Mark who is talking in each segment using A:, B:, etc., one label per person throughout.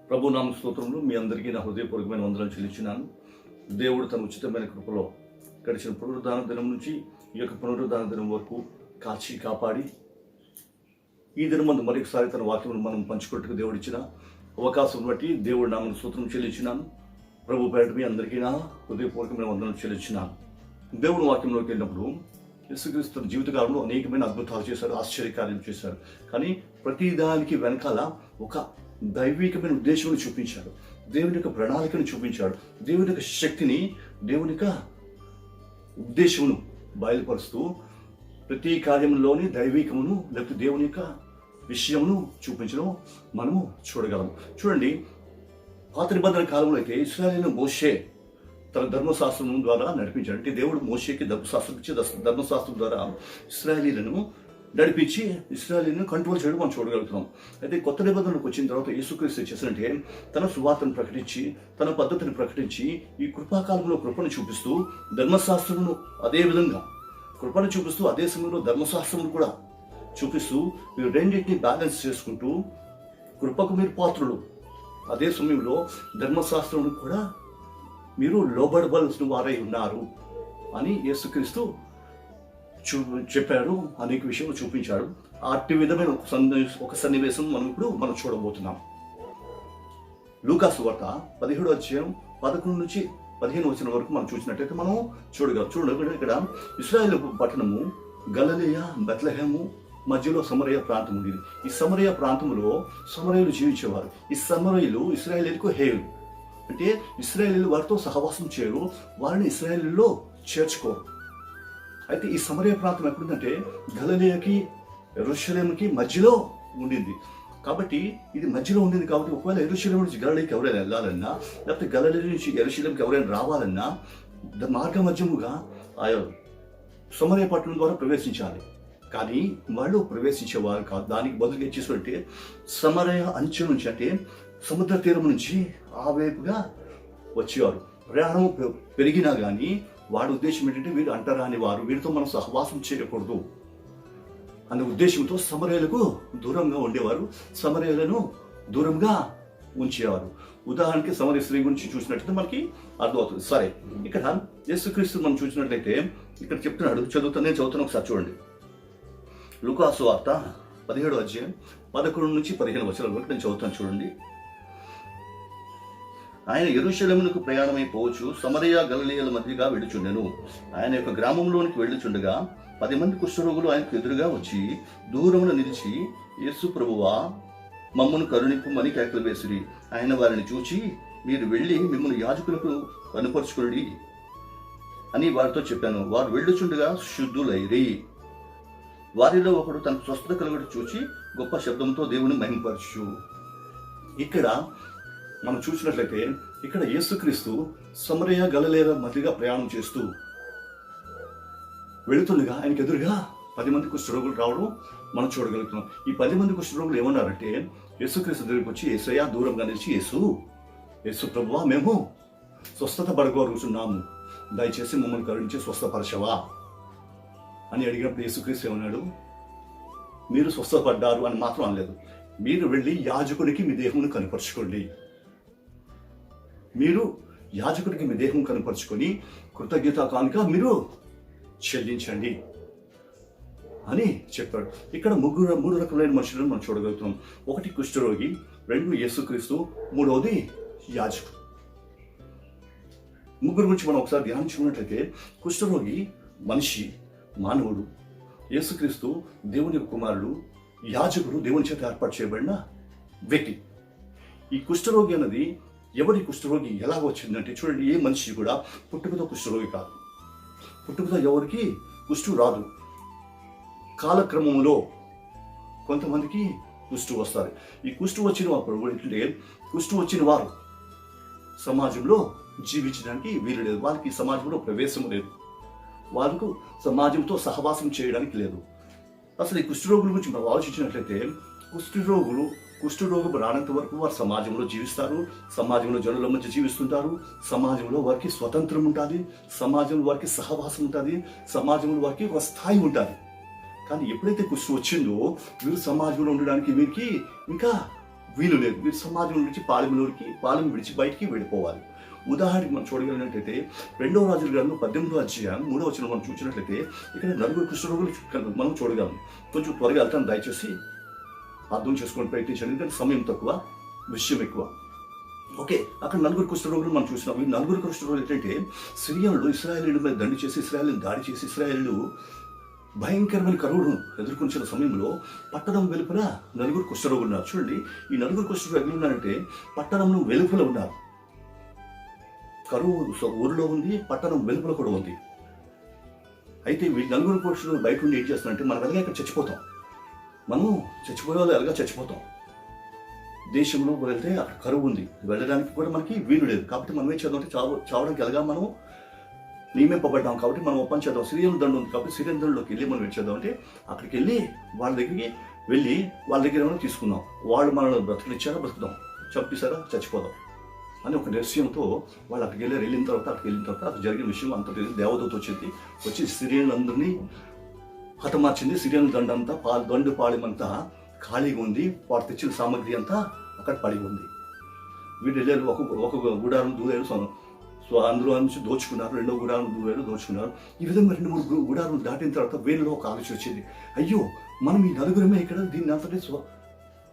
A: ప్రభు నామ స్తోత్రములు మీ అందరికీ నా హృదయపూర్వకమైన వందనాలు చెల్లించున్నాను. దేవుడు తన ఉచితమైన కృపలో గడిచిన పునరుద్ధాన దినం నుంచి ఈ యొక్క పునరుద్ధాన దినం వరకు కాచి కాపాడి ఈ దినం మందు మరొకసారి తన వాక్యమును మనం పంచుకోవడానికి దేవుడు ఇచ్చిన అవకాశం బట్టి దేవుడు నామను స్తోత్రం చెల్లించున్నాను. ప్రభు పేరిట మీ అందరికీ నా హృదయపూర్వకమైన వందనాలు చెల్లించున్నాను. దేవుడు వాక్యంలోకి వెళ్ళినప్పుడు యేసుక్రీస్తు తన జీవితకాలంలో అనేకమైన అద్భుతాలు చేశారు, ఆశ్చర్యకార్యాలు చేశారు. కానీ ప్రతి దానికి వెనకాల ఒక దైవికమైన ఉద్దేశం చూపించాడు, దేవుని యొక్క ప్రణాళికను చూపించాడు, దేవుని యొక్క శక్తిని, దేవుని యొక్క ఉద్దేశమును బయలుపరుస్తూ ప్రతి కార్యంలోని దైవికమును లేకపోతే దేవుని యొక్క విషయమును చూపించడం మనము చూడగలము. చూడండి, పాత నిబంధన కాలంలో అయితే ఇశ్రాయేలును మోషే తన ధర్మశాస్త్రం ద్వారా నడిపించాడు. అంటే దేవుడు మోషేకి ధర్మశాస్త్రం ద్వారా ఇశ్రాయేలీలను నడిపించి ఇశ్రాయేలీలను కంట్రోల్ చేయడం మనం చూడగలుగుతున్నాం. అయితే కొత్త నిబంధనలకు వచ్చిన తర్వాత యేసుక్రీస్తు చేసినట్టే తన సువార్తను ప్రకటించి తన పద్ధతిని ప్రకటించి ఈ కృపాకాలంలో కృపను చూపిస్తూ ధర్మశాస్త్రమును అదే విధంగా కృపను చూపిస్తూ అదే సమయంలో ధర్మశాస్త్రమును కూడా చూపిస్తూ మీరు రెండింటిని బ్యాలెన్స్ చేసుకుంటూ కృపకు మీరు పాత్రులు, అదే సమయంలో ధర్మశాస్త్రమును కూడా మీరు లోబడవలసిన వారై ఉన్నారు అని యేసుక్రీస్తు చెప్పాడు. అనేక విషయాలు చూపించాడు. అట్టి విధమైన ఒక సన్నివేశం మనం చూడబోతున్నాం. లూకా సువార్త 17వ అధ్యాయం 11 నుంచి 15 వచనం వరకు మనం చూసినట్లయితే మనం చూడగలం. ఇక్కడ ఇశ్రాయేలు పట్టణము గలిలయ బెత్లెహేము మధ్యలో సమరయ ప్రాంతం ఉండేది. ఈ సమరయ ప్రాంతంలో సమరయులు జీవించేవారు. ఈ సమరయులు ఇశ్రాయేలీలకు హేయులు, అంటే ఇశ్రాయేలీలు వారితో సహవాసం చేయరు, వారిని ఇశ్రాయేలీలో చేర్చుకోరు. అయితే ఈ సమరయ ప్రాంతం ఎక్కడుందంటే గలిలయకి యెరూషలేముకి మధ్యలో ఉండింది. కాబట్టి ఇది మధ్యలో ఉండింది కాబట్టి ఒకవేళ యెరూషలేము నుంచి గలిలయకి ఎవరైనా వెళ్ళాలన్నా లేకపోతే గలిలయ నుంచి యెరూషలేముకి ఎవరైనా రావాలన్నా మార్గ మధ్యముగా ఆ సమరయ పట్టణం ద్వారా ప్రవేశించాలి. కానీ వాళ్ళు ప్రవేశించేవారు కాదు. దానికి బదులుగా ఏం చేస్తుంటే సమరయ అంచు నుంచి, అంటే సముద్ర తీరం నుంచి ఆ వైపుగా వచ్చేవారు. ప్రయాణం పెరిగినా కానీ వాడి ఉద్దేశం ఏంటంటే వీరు అంటరాని వారు, వీరితో మనం సహవాసం చేయకూడదు అనే ఉద్దేశంతో సమరయులకు దూరంగా ఉండేవారు, సమరయులను దూరంగా ఉంచేవారు. ఉదాహరణకి సమరయ స్త్రీ గురించి చూసినట్లయితే మనకి అర్థమవుతుంది. సరే, ఇక్కడ యేసుక్రీస్తు మనం చూసినట్లయితే ఇక్కడ చెప్తున్నాడు, నేను చదువుతాను ఒకసారి చూడండి. లూకా సువార్త 17వ అధ్యాయం 11 నుంచి 15 వచనాల వరకు నేను చదువుతాను చూడండి. ఆయన యెరూషలేమునకు ప్రయాణమైపోవచ్చు సమరయ గలిలయల మధ్యగా వెళ్ళుచుండెను. ఆయన యొక్క గ్రామంలోనికి వెళ్ళుచుండగా 10 మంది కుష్ఠరోగులు ఆయనకు ఎదురుగా వచ్చి దూరమున నిలిచి, యేసు ప్రభువా, మమ్మను కరుణింపుమని కేకలు వేసిరి. ఆయన వారిని చూచి, మీరు వెళ్ళి మిమ్మల్ని యాజకులకు కనుపరుచుకోండి అని వారితో చెప్పాను. వారు వెళ్ళుచుండగా శుద్ధులైరి. వారిలో ఒకడు తన స్వస్థత కలుగుడు చూచి గొప్ప శబ్దంతో దేవుని మహిమపరచు. ఇక్కడ మనం చూసినట్లయితే ఇక్కడ యేసుక్రీస్తు సమరయ గలిలయల మధ్యగా ప్రయాణం చేస్తూ వెళుతుండగా ఆయనకు ఎదురుగా 10 మంది కుష్ఠరోగులు రావడం మనం చూడగలుగుతున్నాం. ఈ 10 మంది కుష్ఠరోగులు ఏమన్నారంటే యేసుక్రీస్తు దగ్గరికి వచ్చి, యేసయ్య దూరంగా నిలిచి, యేసు ప్రభువా, మేము స్వస్థత పడగోరుతున్నాము, దయచేసి మమ్మల్ని కరుణించి స్వస్థపరచవా అని అడిగినప్పుడు యేసుక్రీస్తు ఏమన్నాడు, మీరు స్వస్థపడ్డారు అని మాత్రం అనలేదు, మీరు వెళ్ళి యాజకునికి మీ దేహమును కనపరుచుకోండి, మీరు యాజకుడికి మీ దేహం కనపరుచుకొని కృతజ్ఞతా కానుక మీరు చెల్లించండి అని చెప్పాడు. ఇక్కడ మూడు రకములైన మనుషులను మనం చూడగలుగుతున్నాం. ఒకటి కుష్ఠరోగి, 2 యేసుక్రీస్తు, 3వది యాజకుడు. ముగ్గురు గురించి మనం ఒకసారి ధ్యానించుకున్నట్లయితే కుష్ఠరోగి మనిషి, మానవుడు, యేసుక్రీస్తు దేవుని కుమారుడు, యాజకుడు దేవుని చేత ఏర్పాటు చేయబడిన వ్యక్తి. ఈ కుష్ఠరోగి అన్నది ఎవరి కుష్ఠరోగి ఎలా వచ్చిందంటే చూడండి, ఏ మనిషి కూడా పుట్టుకతో కుష్ఠరోగి కాదు. పుట్టుకతో ఎవరికి కుష్ఠు రాదు. కాలక్రమంలో కొంతమందికి కుష్ఠు వస్తారు. ఈ కుష్ఠు వచ్చిన వారు ఏంటంటే కుష్ఠు వచ్చిన వారు సమాజంలో జీవించడానికి వీలు లేదు, వారికి సమాజంలో ప్రవేశం లేదు, వారికి సమాజంతో సహవాసం చేయడానికి లేదు. అసలు ఈ కుష్ఠరోగుల గురించి మనం ఆలోచించినట్లయితే కుష్ఠరోగం రానంత వరకు వారు సమాజంలో జీవిస్తారు, సమాజంలో జనుల మధ్య జీవిస్తుంటారు, సమాజంలో వారికి స్వతంత్రం ఉంటుంది, సమాజంలో వారికి సహవాసం ఉంటుంది, సమాజంలో వారికి ఒక స్థాయి ఉంటుంది. కానీ ఎప్పుడైతే కుష్ఠు వచ్చిందో వీరు సమాజంలో ఉండడానికి వీరికి ఇంకా వీలు లేదు. వీరు సమాజం నుంచి పాలెం విడిచి బయటికి వెళ్ళిపోవాలి. ఉదాహరణకి మనం చూడగలిగినట్లయితే 2వ రాజుల గ్రంథం 18వ అధ్యాయం 3వ వచనం మనం చూసినట్లయితే ఇక్కడ 4 కుష్ఠరోగులు మనం చూడగలం. కొంచెం త్వరగా వెళ్తాను, దయచేసి అర్థం చేసుకొని ప్రయత్నించండి, ఎందుకంటే సమయం తక్కువ, విషయం ఎక్కువ. ఓకే, అక్కడ 4 కుష్ఠరోగులు మనం చూసినాం. ఈ 4 కుష్ఠరోగులు ఏంటంటే సిరియన్లు ఇశ్రాయేలీయుల మీద దండి చేసి ఇశ్రాయేలుని దాడి చేసి ఇశ్రాయేలీయులు భయంకరమైన కరువును ఎదుర్కొంచిన సమయంలో పట్టణం వెలుపల 4 కుష్ఠరోగులు ఉన్నారు. చూడండి, ఈ 4 కుష్ఠరోగులు ఎక్కడ ఉన్నారంటే పట్టణంలో వెలుపల ఉన్నారు. కరువు ఊరిలో ఉంది, పట్టణం వెలుపల కూడా ఉంది. అయితే వీళ్ళు 4 కుష్ఠరోగులు బయట ఉండి ఏం చేస్తారంటే మనం ఎలాగా ఇక్కడ చచ్చిపోతాం, మనం చచ్చిపోయే వాళ్ళు ఎలాగా చచ్చిపోతాం. దేశంలో వెళ్తే అక్కడ కరువు ఉంది, వెళ్ళడానికి కూడా మనకి వీలు లేదు. కాబట్టి మనం ఏం చేద్దాం అంటే చావడానికి ఎలాగా మనం నియమింపబడ్డాం. కాబట్టి మనం ఒప్పం చేద్దాం. సిరియన్ దండు ఉంది కాబట్టి సిరియన్ దండులోకి వెళ్ళి మనం ఏం చేద్దాం అంటే అక్కడికి వెళ్ళి వాళ్ళ దగ్గరికి వెళ్ళి వాళ్ళ దగ్గర ఏమైనా తీసుకుందాం. వాళ్ళు మనల్ని బ్రతకనిచ్చారా బ్రతుకుదాం, చంపేశారా చచ్చిపోదాం అని ఒక నిశ్చయంతో వాళ్ళు అక్కడికి వెళ్ళిన తర్వాత అక్కడ జరిగిన విషయం అంత తెలియదు. దేవదూత వచ్చి సిరియన్లందరినీ హతమార్చింది. సిరియన్ దండు అంతా దండు పాళెమంతా ఖాళీగా ఉంది. వాడు తెచ్చిన సామగ్రి అంతా అక్కడ పడి ఉంది. వీళ్ళు వెళ్ళారు, ఒక గుడారం దూరారు, సో అందులో నుంచి దోచుకున్నారు. 2వ గుడారం దూరారు, దోచుకున్నారు. ఈ విధంగా 2-3 గుడారం దాటిన తర్వాత వీళ్ళలో ఒక ఆలోచన వచ్చింది, అయ్యో మనం ఈ 4 ఇక్కడ దీన్ని అంతటి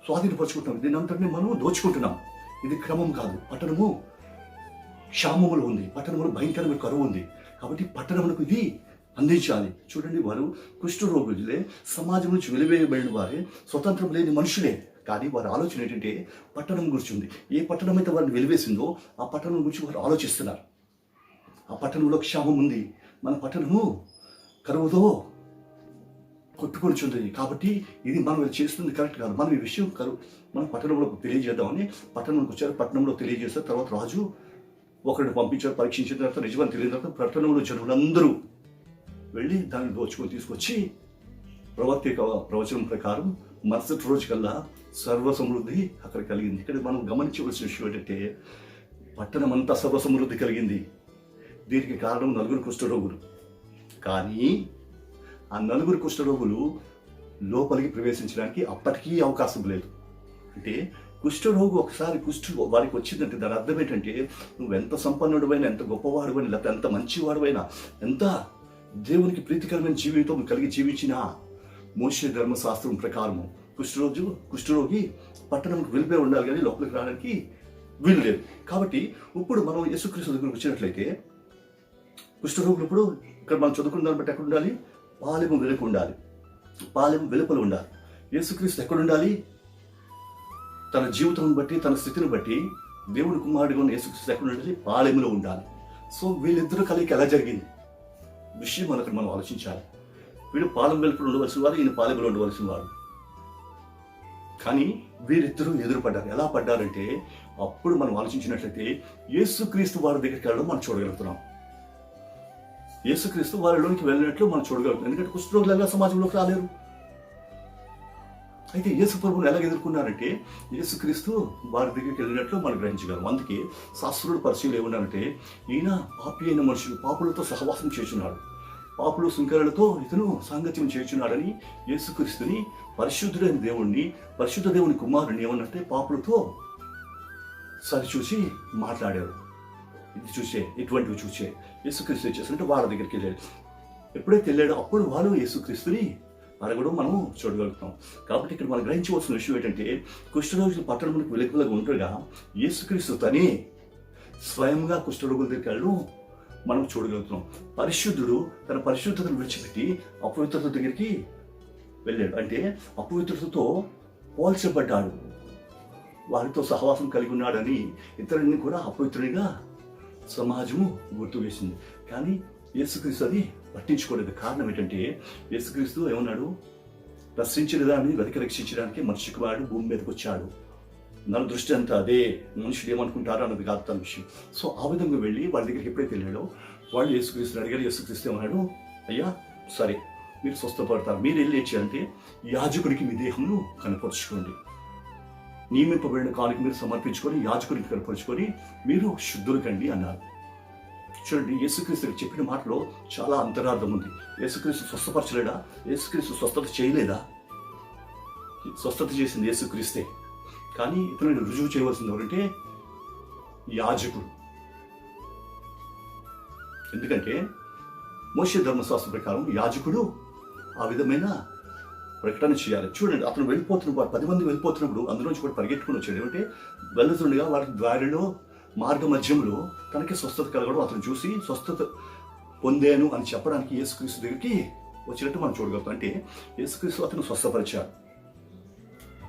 A: స్వాధీనపరుచుకుంటున్నాం, దీన్ని అంతటిని మనం దోచుకుంటున్నాం. ఇది క్రమం కాదు. పట్టణము క్షామములు ఉంది, పట్టణంలో భయంకరమైన కరువు ఉంది. కాబట్టి పట్టణములకు ఇది అందించాలి. చూడండి, వారు కుష్ఠరోగులే, సమాజం నుంచి వెలివేయబడిన వారే, స్వతంత్రం లేని మనుషులే. కానీ వారి ఆలోచన ఏంటంటే పట్టణం గురించి ఉంది. ఏ పట్టణం అయితే వారిని వెలివేసిందో ఆ పట్టణం గురించి వారు ఆలోచిస్తున్నారు. ఆ పట్టణంలో క్షామం ఉంది, మన పట్టణము కరువుతో కొట్టుకొనిచుంది. కాబట్టి ఇది మనం చేస్తుంది కరెక్ట్ కాదు. మనం ఈ విషయం మనం పట్టణంలో తెలియజేద్దామని పట్టణంలోకి వచ్చారు. పట్టణంలో తెలియజేస్తారు. తర్వాత రాజు ఒకరిని పంపించారు, పరీక్షించిన తర్వాత నిజమని తెలియని తర్వాత పట్టణంలో జనులందరూ వెళ్ళి దాన్ని దోచుకొని తీసుకొచ్చి ప్రవచనం ప్రకారం మరుసటి రోజు కల్లా సర్వ సమృద్ధి అక్కడ కలిగింది. ఇక్కడ మనం గమనించవలసిన విషయం ఏంటంటే పట్టణం అంతా సర్వ సమృద్ధి కలిగింది. దీనికి కారణం 4 కుష్ఠరోగులు. కానీ ఆ 4 కుష్ఠరోగులు లోపలికి ప్రవేశించడానికి అప్పటికీ అవకాశం లేదు. అంటే కుష్ఠరోగు ఒకసారి వారికి వచ్చిందంటే దాని అర్థం ఏంటంటే నువ్వెంత సంపన్నుడివైనా, ఎంత గొప్పవాడువైనా, లేకపోతే ఎంత మంచివాడువైనా, ఎంత దేవునికి ప్రీతికరమైన జీవితం కలిగి జీవించినా మోషే ధర్మశాస్త్రం ప్రకారము కుష్ఠరోగి పట్టణంకి వెళ్ళిపోయి ఉండాలి, కానీ లోపలికి రావడానికి వీలు లేదు. కాబట్టి ఇప్పుడు మనం యేసుక్రీస్తు దగ్గరకు వచ్చినట్లయితే కుష్ఠరోగులు ఇప్పుడు ఇక్కడ మనం చదువుకున్న దాన్ని బట్టి ఎక్కడ ఉండాలి? పాలెము వెలుపల ఉండాలి, పాలెము వెలుపల ఉండాలి. యేసుక్రీస్తు ఎక్కడ ఉండాలి? తన జీవితం బట్టి, తన స్థితిని బట్టి దేవుడి కుమారుడిగా ఉన్న యేసుక్రీస్తు ఎక్కడ ఉండాలి? పాలెములో ఉండాలి. సో వీళ్ళిద్దరూ కలిగి ఎలా జరిగింది విషయం మనం ఆలోచించాలి. వీడు పాలెం వెలుపల ఉండవలసిన వాడు, ఈయన పాలెంలో ఉండవలసిన వాడు. కానీ వీరిద్దరూ ఎదురుపడ్డారు. ఎలా పడ్డారంటే అప్పుడు మనం ఆలోచించినట్లయితే యేసుక్రీస్తు వారి దగ్గరికి వెళ్ళడం మనం చూడగలుగుతున్నాం. యేసుక్రీస్తు వారిలోనికి వెళ్ళినట్లు మనం చూడగలుగుతాం. ఎందుకంటే కుష్ఠరోగులు ఎలా సమాజంలోకి రాలేరు. అయితే యేసు ప్రభువును ఎలా ఎదుర్కొన్నారంటే యేసుక్రీస్తు వారి దగ్గరికి వెళ్ళినట్లు మనం గ్రహించగలం. అందుకే శాస్త్రుడు పరిశీలన ఏమన్నారంటే ఈయన పాపి అయిన మనుషులు, పాపులతో సహవాసం చేస్తున్నాడు, పాపులు సుంకరులతో ఇతను సాంగత్యం చేస్తున్నాడని యేసుక్రీస్తుని, పరిశుద్ధుడైన దేవుణ్ణి, పరిశుద్ధ దేవుని కుమారుని ఏమన్నట్టే పాపులతో సరిచూసి మాట్లాడారు. ఇటువంటివి చూసే యేసుక్రీస్తు చేసినట్టు వాళ్ళ దగ్గరికి వెళ్ళాడు. ఎప్పుడైతే వెళ్ళాడో అప్పుడు వాళ్ళు యేసుక్రీస్తుని అడగడం మనం చూడగలుగుతాం. కాబట్టి ఇక్కడ మనం గ్రహించవలసిన విషయం ఏంటంటే కుష్ఠరోగులు పట్టణంలోకి వెలుపలగా ఉండగా యేసుక్రీస్తు తనే స్వయంగా కుష్ఠరోగుల దగ్గరికి వెళ్ళడం మనం చూడగలుగుతున్నాం. పరిశుద్ధుడు తన పరిశుద్ధతను విడిచిపెట్టి అపవిత్రత దగ్గరికి వెళ్ళాడు. అంటే అపవిత్రతతో పోల్చబడ్డాడు, వారితో సహవాసం కలిగి ఉన్నాడని ఇతరులని కూడా అపవిత్రునిగా సమాజము గుర్తు వేసింది. కానీ యేసుక్రీస్తు అది పట్టించుకోలేదు. కారణం ఏంటంటే యేసుక్రీస్తు ఏమన్నాడు? రక్షించిన దాన్ని వెతికి రక్షించడానికి మనిషి కుమారుడు భూమి మీదకి వచ్చాడు. నా దృష్టి అంతా అదే, మనుషులు ఏమనుకుంటారో అన్నది కాదు తన విషయం. సో ఆ విధంగా వెళ్ళి వాళ్ళ దగ్గరికి ఎప్పుడైతే వెళ్ళాడో వాళ్ళు యేసుక్రీస్తుని అడిగారు. యేసుక్రీస్తు ఏమన్నాడు? అయ్యా సరే, మీరు స్వస్థపడతారు, మీరు వెళ్ళి చేయాలంటే యాజకుడికి మీ దేహమును కనపరుచుకోండి, నియమింపబడిన కానుక మీరు సమర్పించుకొని యాజకుడికి కనపరుచుకొని మీరు శుద్ధులు కండి అన్నారు. చూడండి, యేసుక్రీస్తు చెప్పిన మాటలో చాలా అంతరార్థం ఉంది. యేసుక్రీస్తు స్వస్థపరచలేడా? యేసుక్రీస్తు స్వస్థత చేయలేదా? స్వస్థత చేసింది యేసుక్రీస్తే. కానీ ఇతను రుజువు చేయవలసింది ఎవరంటే యాజకుడు. ఎందుకంటే మోషే ధర్మశాస్త్రం ప్రకారం యాజకుడు ఆ విధమైన ప్రకటన చేయాలి. చూడండి, అతను వెళ్ళిపోతున్నప్పుడు 10 మంది వెళ్ళిపోతున్నప్పుడు అందులోంచి కూడా పరిగెట్టుకుని వచ్చాడు. ఏమంటే వెళ్తుండగా వారి దారిలో మార్గ మధ్యంలో తనకి స్వస్థత కలగడం అతను చూసి స్వస్థత పొందాను అని చెప్పడానికి యేసుక్రీస్తు దగ్గరికి వచ్చినట్టు మనం చూడగలుగుతాం. అంటే యేసుక్రీస్తు అతను స్వస్థపరిచాడు,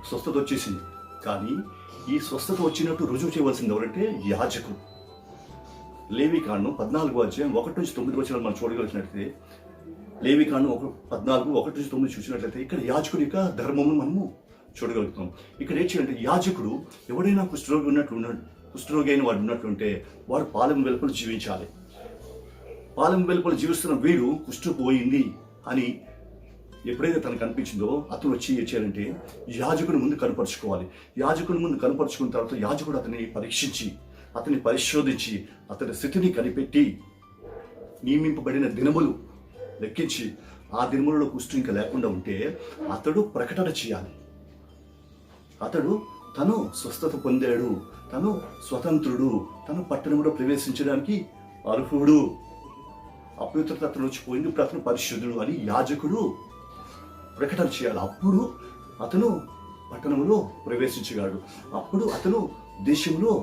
A: స్వస్థత వచ్చేసింది. కానీ ఈ స్వస్థత వచ్చినట్టు రుజువు చేయవలసింది ఎవరంటే యాజకుడు. లేవీకాండం 14వ అధ్యాయం 1-9 మనం చూడగలిగినట్లయితే, లేవీకాండం 14:1-9 చూసినట్లయితే ఇక్కడ యాజకుడి యొక్క ధర్మమును మనము చూడగలుగుతాం. ఇక్కడ ఏం చేయాలంటే యాజకుడు ఎవడైనా కుష్ఠరోగి అయిన వాడు ఉన్నట్లుంటే వాడు పాలెం వెలుపల జీవించాలి. పాలెం వెలుపల జీవిస్తున్న వీడు కుష్ఠు పోయింది అని ఎప్పుడైతే తనకు అనిపించిందో అతను వచ్చి ఏం చేయాలంటే యాజకుని ముందు కనపరుచుకోవాలి. యాజకుని ముందు కనపరుచుకున్న తర్వాత యాజకుడు అతన్ని పరీక్షించి, అతన్ని పరిశోధించి, అతని స్థితిని కనిపెట్టి నియమింపబడిన దినములు లెక్కించి ఆ దినములలో కుష్ఠు ఇంకా లేకుండా ఉంటే అతడు ప్రకటన చేయాలి. అతడు తను స్వస్థత పొందాడు, తను స్వతంత్రుడు, తను పట్టణంలో ప్రవేశించడానికి అర్హుడు, అపవిత్రత అతను వచ్చిపోయింది, ఇప్పుడు అతను పరిశుద్ధుడు అని యాజకుడు ప్రకటన చేయాలి. అప్పుడు అతను పట్టణంలో ప్రవేశించగలడు, అప్పుడు అతను దేశంలో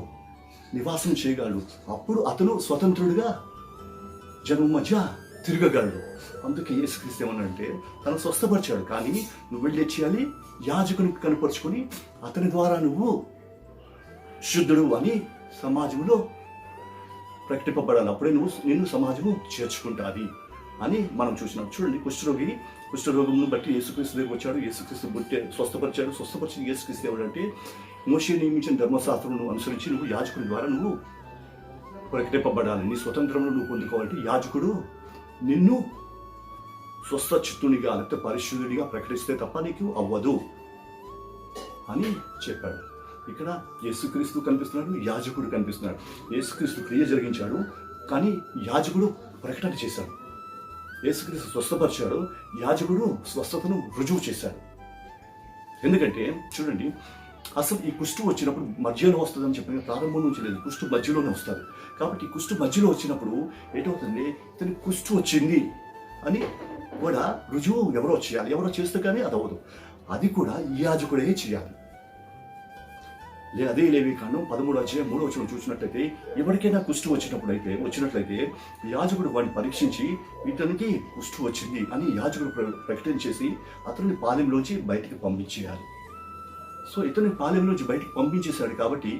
A: నివాసం చేయగలడు, అప్పుడు అతను స్వతంత్రుడిగా జనం మధ్య తిరగగలడు. అందుకే యేసుక్రీస్తు ఏమన్నాడంటే తను స్వస్థపరిచాడు, కానీ నువ్వు వెళ్ళి చేయాలి, యాజకుని కనపరుచుకొని అతని ద్వారా నువ్వు శుద్ధుడు అని సమాజంలో ప్రకటింపబడాలి. అప్పుడే నిన్ను సమాజము చేర్చుకుంటుంది అని మనం చూసినాం. చూడండి, కుష్ఠరోగంను బట్టి యేసుక్రీస్తు దగ్గరికి వచ్చాడు, యేసుక్రీస్తు బుట్టి స్వస్థపరిచిన యేసుక్రీస్తు ఎవడంటే మోషే నియమించిన ధర్మశాస్త్రం అనుసరించి నువ్వు యాజకుని ద్వారా నువ్వు ప్రకటింపబడాలి. నీ స్వతంత్రంలో నువ్వు పొందుకోవాలంటే యాజకుడు నిన్ను స్వస్థ చిత్తునిగా లేకపోతే పరిశుద్ధుడిగా ప్రకటిస్తే తప్ప నీకు అవ్వదు అని చెప్పాడు. ఇక్కడ యేసుక్రీస్తు కనిపిస్తున్నాడు, యాజకుడు కనిపిస్తున్నాడు. యేసుక్రీస్తు క్రియ జరిగించాడు, కానీ యాజకుడు ప్రకటన చేశాడు. యేసుక్రీస్తు స్వస్థపరిచాడు, యాజకుడు స్వస్థతను రుజువు చేశాడు. ఎందుకంటే చూడండి, అసలు ఈ కుష్టు వచ్చినప్పుడు మధ్యలో వస్తుందని చెప్పిన ప్రారంభం నుంచి లేదు, కుష్టు మధ్యలోనే వస్తుంది. కాబట్టి కుష్టు మధ్యలో వచ్చినప్పుడు ఏంటవుతుంది, ఇతని కుష్టు వచ్చింది అని కూడా రుజువు ఎవరో చేయాలి. ఎవరో చేస్తే కానీ అది అవ్వదు, అది కూడా ఈ యాజకుడే చేయాలి. అదే లేవీకాండం 13:3 చూసినట్లయితే ఎవరికైనా కుష్టు వచ్చినట్లయితే యాజకుడు వాడిని పరీక్షించి ఇతనికి కుష్టు వచ్చింది అని యాజకుడు ప్రకటన చేసి అతన్ని పాలెంలోంచి బయటికి పంపించేయాలి. సో ఇతని పాలెంలోంచి బయటికి పంపించేశాడు కాబట్టి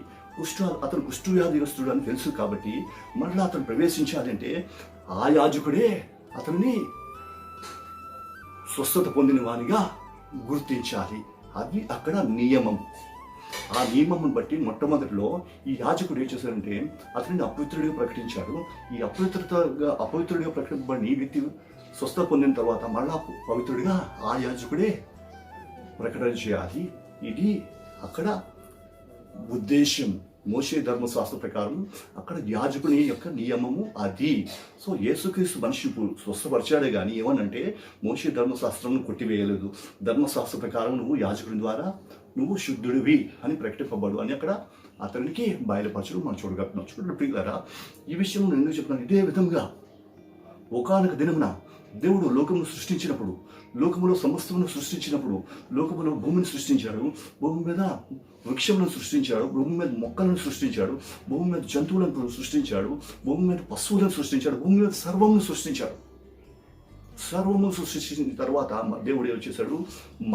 A: అతను కుష్టు వ్యాధిగ్రస్తుడు అని తెలుసు కాబట్టి మళ్ళీ అతను ప్రవేశించాలంటే ఆ యాజకుడే అతన్ని స్వస్థత పొందిన వానిగా గుర్తించాలి. అది అక్కడ నియమం. ఆ నియమం బట్టి మొట్టమొదటిలో ఈ యాజకుడు ఏం చేశాడంటే అతనిని అపవిత్రుడిగా ప్రకటించాడు. ఈ అపవిత్రుడిగా ప్రకటింపబడిన ఈ వ్యక్తి స్వస్థత పొందిన తర్వాత మళ్ళా పవిత్రుడిగా ఆ యాజకుడే ప్రకటన చేయాలి. ఇది అక్కడ ఉద్దేశం. మోషే ధర్మశాస్త్ర ప్రకారం అక్కడ యాజకుని యొక్క నియమము అది. సో యేసుక్రీస్తు మనిషి స్వస్థపరిచాడే కానీ ఏమనంటే మోషే ధర్మశాస్త్రం కొట్టివేయలేదు. ధర్మశాస్త్ర ప్రకారం నువ్వు యాజకుని ద్వారా నువ్వు శుద్ధుడివి అని ప్రకటింపబడు అని అక్కడ అతనికి బయలుపరచడం మనం చూడగలుగుతున్నాం. చూడండి ప్రియులారా, ఈ విషయం నేను ఎందుకు చెప్తున్నాను, ఇదే విధంగా ఒకానొక దినమున దేవుడు లోకమును సృష్టించినప్పుడు, లోకములో సమస్తమును సృష్టించినప్పుడు, లోకములో భూమిని సృష్టించాడు, భూమి మీద వృక్షములను సృష్టించాడు, భూమి మీద మొక్కలను సృష్టించాడు, భూమి మీద జంతువులను సృష్టించాడు, భూమి మీద పశువులను సృష్టించాడు, భూమి మీద సర్వమును సృష్టించాడు. సర్వము సృష్టించిన తర్వాత దేవుడు ఏం చేశాడు,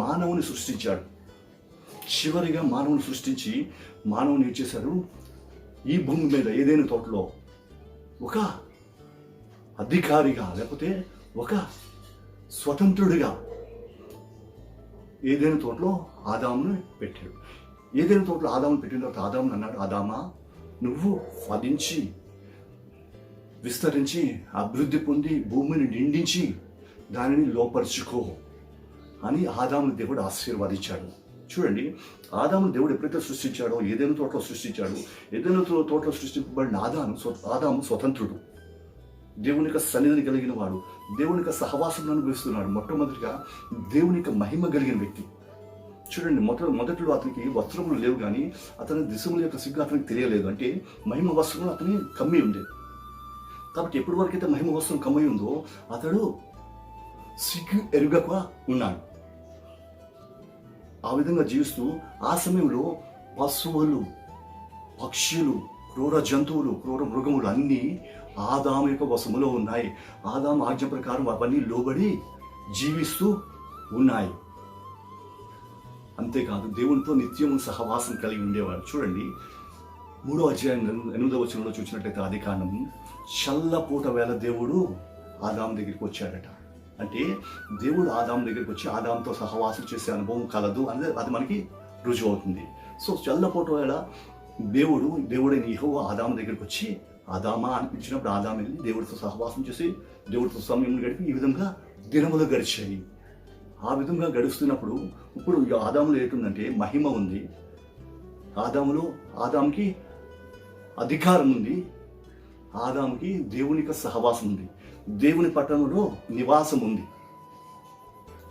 A: మానవుని సృష్టించాడు. చివరిగా మానవుని సృష్టించి మానవుని ఏం చేశాడు, ఈ భూమి మీద ఏదైనా తోటలో ఒక అధికారిగా లేకపోతే ఒక స్వతంత్రుడిగా ఏదైనా తోటలో ఆదామును పెట్టాడు. ఏదైనా తోటలో ఆదామును పెట్టిన తర్వాత ఆదామును అన్నాడు, ఆదామా నువ్వు ఫలించి విస్తరించి అభివృద్ధి పొంది భూమిని నిండించి దానిని లోపరుచుకో అని ఆదాముని దేవుడు ఆశీర్వదించాడు. చూడండి, ఆదామును దేవుడు ఎప్పుడైతే సృష్టించాడో ఏదైనా తోటలో సృష్టించాడు. ఏదైనా తోటలో సృష్టింపబడిన ఆదాము స్వతంత్రుడు, దేవుని యొక్క సన్నిధిని కలిగిన వాడు, దేవుని యొక్క సహవాసం అనుభవిస్తున్నాడు. మొట్టమొదటిగా దేవుని యొక్క మహిమ కలిగిన వ్యక్తి. చూడండి, మొదట్లో అతనికి వస్త్రములు లేవు, కానీ అతని దిశముల యొక్క సిగ్గు అతనికి తెలియలేదు. అంటే మహిమ వస్త్రం అతని కమ్మి ఉంది. కాబట్టి ఎప్పటి వరకైతే మహిమ వస్త్రం కమ్మి ఉందో అతడు సిగ్గు ఎరుగక ఉన్నాడు. ఆ విధంగా జీవిస్తూ ఆ సమయంలో పశువులు, పక్షులు, క్రూర జంతువులు, క్రూర మృగములు అన్నీ ఆదాము యొక్క వశములో ఉన్నాయి. ఆదాము ఆజ్ఞ ప్రకారం అవన్నీ లోబడి జీవిస్తూ ఉన్నాయి. అంతేకాదు దేవునితో నిత్యము సహవాసం కలిగి ఉండేవాడు. చూడండి, 3వ అధ్యాయం 8వ వచనంలో చూసినట్లయితే ఆదికాండం, చల్లపూట వేళ దేవుడు ఆదాము దగ్గరికి వచ్చాడట. అంటే దేవుడు ఆదాము దగ్గరికి వచ్చి ఆదాముతో సహవాసం చేసే అనుభవం కలదు అనేది అది మనకి రుజువు అవుతుంది. సో చల్లపూట వేళ దేవుడైన యెహోవా ఆదాము దగ్గరికి వచ్చి ఆదామా అనిపించినప్పుడు ఆదాము వెళ్ళి దేవుడితో సహవాసం చేసి దేవుడితో సమయం గడిపి ఈ విధంగా దినములు గడిచాయి. ఆ విధంగా గడుస్తున్నప్పుడు ఇప్పుడు ఆదాములో ఏంటుందంటే మహిమ ఉంది, ఆదాముకి అధికారం ఉంది, ఆదాముకి దేవుని యొక్క సహవాసం ఉంది, దేవుని పట్టణంలో నివాసం ఉంది.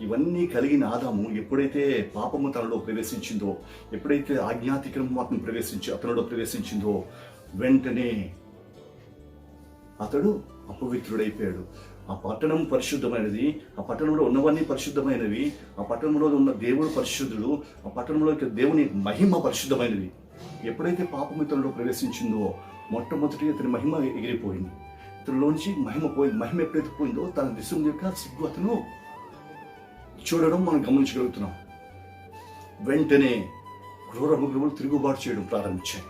A: ఇవన్నీ కలిగిన ఆదాము ఎప్పుడైతే పాపము తనలో ప్రవేశించిందో, ఎప్పుడైతే ఆజ్ఞాతిక్రమం అతనిలో ప్రవేశించిందో వెంటనే అతడు అపవిత్రుడైపోయాడు. ఆ పట్టణం పరిశుద్ధమైనది, ఆ పట్టణంలో ఉన్నవన్నీ పరిశుద్ధమైనవి, ఆ పట్టణంలో ఉన్న దేవుడు పరిశుద్ధుడు, ఆ పట్టణంలో దేవుని మహిమ పరిశుద్ధమైనది. ఎప్పుడైతే పాపం ఇతనిలో ప్రవేశించిందో మొట్టమొదటి అతని మహిమ ఎగిరిపోయింది. ఇతనిలోంచి మహిమ పోయింది. మహిమ ఎప్పుడైతే పోయిందో తన దిశం యొక్క సిగ్గు అతను చూడడం మనం గమనించగలుగుతున్నాం. వెంటనే క్రూర మృగములు తిరుగుబాటు చేయడం ప్రారంభించాయి.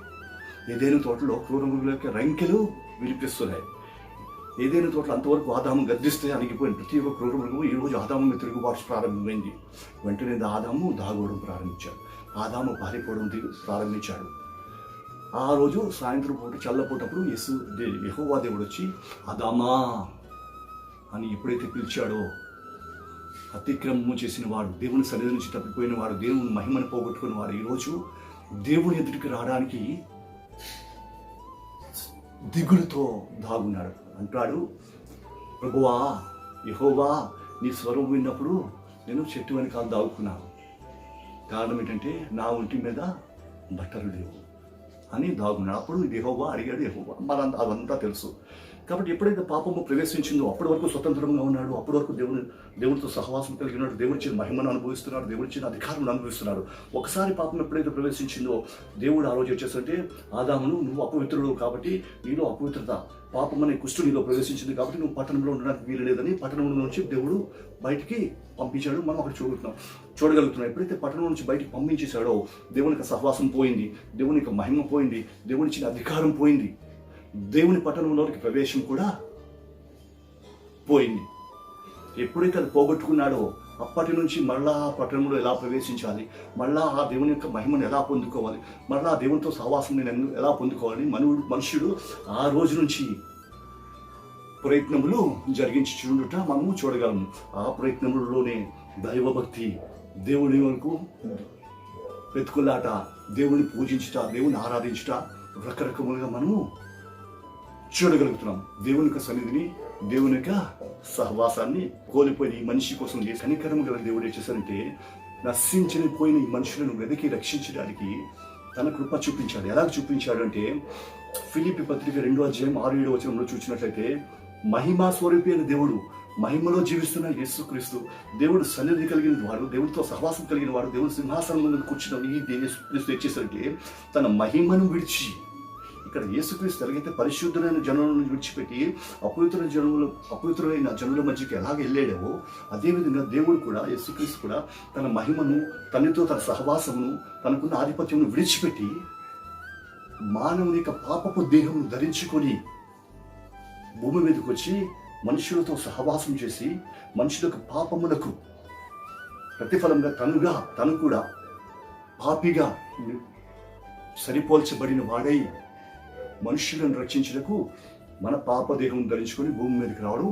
A: ఏదైనా తోటలో క్రూర మృగుల యొక్క రంకెలు వినిపిస్తున్నాయి. ఏదైనా తోటలో అంతవరకు ఆదాము గర్జిస్తే అణిగిపోయింది. ప్రతి ఒక్క క్రూర మృగము ఈరోజు ఆదాము తిరుగుబాటు ప్రారంభమైంది. వెంటనే ఆదాము దాగోవడం ప్రారంభించాడు. ఆదాము పారిపోవడం ప్రారంభించాడు. ఆ రోజు సాయంత్రం పూట చల్లపూటప్పుడు యెహోవా దేవుడు వచ్చి ఆదామా అని ఎప్పుడైతే పిలిచాడో, అతిక్రమము చేసిన వాడు, దేవుని సన్నిధి నుంచి తప్పిపోయిన వాడు, దేవుని మహిమను పోగొట్టుకున్న వాడు ఈరోజు దేవుని ఎదుటికి రావడానికి దిగులుతో దాగున్నాడు. అంటాడు, ప్రభువా యెహోవా, నీ స్వరం విన్నప్పుడు నేను చెట్టు వెనకాల దాగుకున్నాను. కారణం ఏంటంటే నా ఒంటి మీద బట్టలు లేవు అని దాగున్నాడు. అప్పుడు యెహోవా అడిగాడు. యెహోవా అదంతా తెలుసు. కాబట్టి ఎప్పుడైతే పాపము ప్రవేశించిందో అప్పటి వరకు స్వతంత్రంగా ఉన్నాడు, అప్పటి వరకు దేవుడితో సహవాసం కలిగి ఉన్నాడు, దేవుడిచ్చిన మహిమను అనుభవిస్తున్నాడు, దేవుడిచ్చిన అధికారం అనుభవిస్తున్నాడు. ఒకసారి పాపం ఎప్పుడైతే ప్రవేశించిందో దేవుడు ఆ రోజు వచ్చేసంటే ఆదామును, నువ్వు అపవిత్రుడు కాబట్టి నీలో అపవిత్రత, పాపం అనే కుష్టు నీలో ప్రవేశించింది కాబట్టి నువ్వు పట్టణంలో ఉండడానికి వీలు లేదని పట్టణంలో నుంచి దేవుడు బయటికి పంపించాడు. మనం అక్కడ చూడగలుగుతున్నాం. ఎప్పుడైతే పట్టణం నుంచి బయటికి పంపించేశాడో దేవుని యొక్క సహవాసం పోయింది, దేవుని యొక్క మహిమ పోయింది, దేవుడిచ్చిన అధికారం పోయింది, దేవుని పట్టణంలోనికి ప్రవేశం కూడా పోయింది. ఎప్పుడైతే అది పోగొట్టుకున్నాడో అప్పటి నుంచి మళ్ళా ఆ పట్టణంలో ఎలా ప్రవేశించాలి, మళ్ళా ఆ దేవుని యొక్క మహిమను ఎలా పొందుకోవాలి, మళ్ళా ఆ దేవునితో సహవాసం నేను ఎలా పొందుకోవాలి, మనుష్యుడు ఆ రోజు నుంచి ప్రయత్నములు జరిగించి చూడుట మనము చూడగలము. ఆ ప్రయత్నములలోనే దైవభక్తి, దేవుని వరకు వెతుకులాట, దేవుని పూజించుట, దేవుని ఆరాధించుట రకరకములుగా మనము చూడగలుగుతున్నాం. దేవుని యొక్క సన్నిధిని, దేవుని యొక్క సహవాసాన్ని కోల్పోయిన ఈ మనిషి కోసం కనికరం గల దేవుడు ఏం చేశారంటే నశించిన పోయిన ఈ మనుషులను వెతికి రక్షించడానికి తన కృప చూపించాడు. ఎలా చూపించాడు అంటే ఫిలిప్పీ పత్రిక 2వ అధ్యాయం 6-7 వచనంలో చూసినట్లయితే, మహిమా స్వరూపి అయిన దేవుడు, మహిమలో జీవిస్తున్న యేసుక్రీస్తు, దేవుడు సన్నిధి కలిగిన వాడు, దేవుడితో సహవాసం కలిగిన వాడు, దేవుడి సింహాసనం ముందు కూర్చున్న ఈ యేసుక్రీస్తు వచ్చేసరికి తన మహిమను విడిచి, ఇక్కడ యేసుక్రీస్తు ఎలాగైతే పరిశుద్ధులైన జనులను విడిచిపెట్టి అపవిత్రులైన జనుల మధ్యకి ఎలాగ వెళ్ళాడో అదేవిధంగా దేవుడు కూడా, యేసుక్రీస్తు కూడా తన మహిమను, తనతో తన సహవాసమును, తనకున్న ఆధిపత్యమును విడిచిపెట్టి మానవుని యొక్క పాపపు దేహమును ధరించుకొని భూమి మీదకి వచ్చి మనుషులతో సహవాసం చేసి మనుషుల యొక్క పాపములకు ప్రతిఫలంగా తను కూడా పాపిగా సరిపోల్చబడిన వాడై మనుషులను రక్షించుటకు మన పాపదేహం ధరించుకొని భూమి మీదకి రావడం